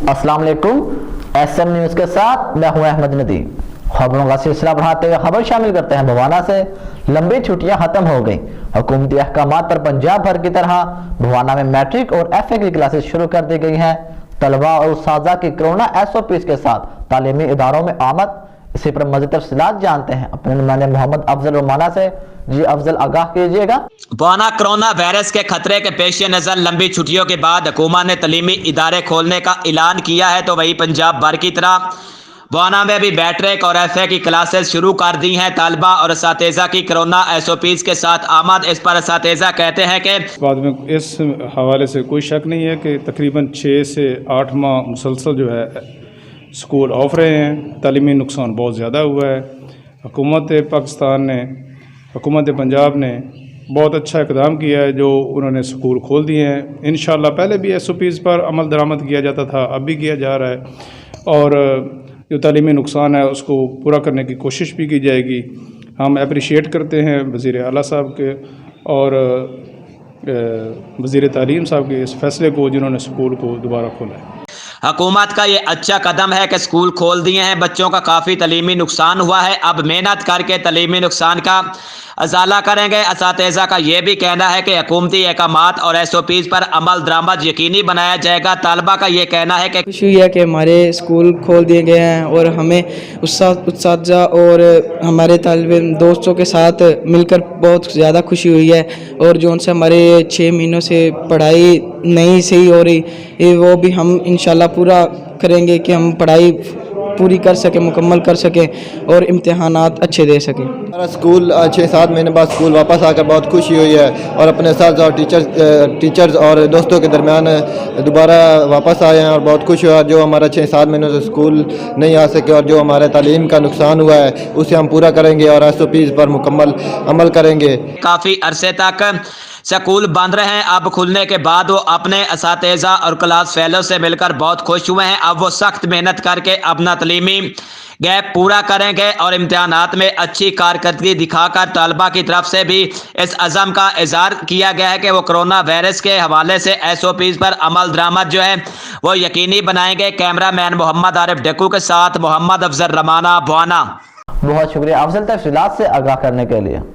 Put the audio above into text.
अस्सलाम वालेकुम। SM news के साथ मैं हूं अहमद नदी। खबरों का सिलसिला बढ़ाते हुए खबर शामिल करते हैं। भवाना से लंबी छुट्टियां खत्म हो गई। हुकूमती अहकामात पर पंजाब भर की तरह भवाना में मैट्रिक और FA की क्लासेस शुरू कर दी गई हैं। तलबा और उस्ताज़ा की कोरोना SOPs के साथ तालीमी इदारों में आमद। इसी पर मज़ीद तफसीलात जानते हैं अपने नुमाइंदे मोहम्मद अफजल रोमाना से। जी अफजल, आगाह कीजिएगा। भवाना कोरोना वायरस के खतरे के पेश नज़र लंबी छुट्टियों के बाद हुकूमत ने तालीमी इदारे खोलने का ऐलान किया है, तो वही पंजाब भर की तरह भवाना में भी मैट्रिक और FA की क्लासेस शुरू कर दी हैं। तालबा और असातिज़ा की कोरोना SOPs के साथ आमद। इस पर असातिज़ा कहते हैं कि बाद में इस हवाले से कोई शक नहीं है कि तकरीबन 6 से 8 माह मुसलसल जो है स्कूल ऑफ रहे हैं। तालीमी नुकसान बहुत ज़्यादा हुआ है। हुकूमत पाकिस्तान ने, हुकूमत पंजाब ने बहुत अच्छा इक़दाम किया है जो उन्होंने स्कूल खोल दिए हैं। इंशाअल्लाह पहले भी SOPs पर अमल दरामद किया जाता था, अब भी किया जा रहा है और जो तालीमी नुकसान है उसको पूरा करने की कोशिश भी की जाएगी। हम अप्रिशिएट करते हैं वज़ीर आला साहब के और वज़ीर तालीम साहब के इस फैसले को, जिन्होंने स्कूल को दोबारा खोला है। हुकूमत का ये अच्छा कदम है कि स्कूल खोल दिए हैं। बच्चों का काफ़ी तालीमी नुकसान हुआ है, अब मेहनत करके तालीमी नुकसान का अजाला करेंगे। असातिज़ा का ये भी कहना है कि हुकूमती अहकामात और SOPs पर अमल दरामद यकीनी बनाया जाएगा। तालबा का ये कहना है कि खुशी हुई है कि हमारे स्कूल खोल दिए गए हैं और हमें उस्ताज़ा और हमारे तालिब दोस्तों के साथ मिलकर बहुत ज़्यादा खुशी हुई है। और जो उनसे हमारे 6 महीनों से पढ़ाई नहीं सही हो रही, वो भी हम इंशाल्लाह पूरा करेंगे कि हम पढ़ाई पूरी कर सकें, मुकम्मल कर सकें और इम्तिहानात अच्छे दे सकें। हमारा स्कूल 6-7 महीने बाद स्कूल वापस आकर बहुत खुशी हुई है और अपने साथ और टीचर्स और दोस्तों के दरमियान दोबारा वापस आए हैं और बहुत खुश हुआ। जो हमारा 6-7 महीनों से स्कूल नहीं आ सके और जो हमारे तालीम का नुकसान हुआ है उसे हम पूरा करेंगे और SOPs पर मुकम्मल अमल करेंगे। काफ़ी अरसे तक स्कूल बंद रहे हैं, अब खुलने के बाद वो अपने असातिज़ा और क्लास फेलो से मिलकर बहुत खुश हुए हैं। अब वो सख्त मेहनत करके अपना तालीमी गैप पूरा करेंगे और इम्तिहानात में अच्छी कारकर्दगी दिखाकर तलबा की तरफ से भी इस अज़म का इज़हार किया गया है कि वो कोरोना वायरस के हवाले से SOPs पर अमल दरामद जो है वो यकीनी बनाएंगे। कैमरा मैन मोहम्मद आरिफ डेकू के साथ मोहम्मद अफजल रमाना, भवाना। बहुत शुक्रिया अफजल, तफसीलात से आगाह करने के लिए।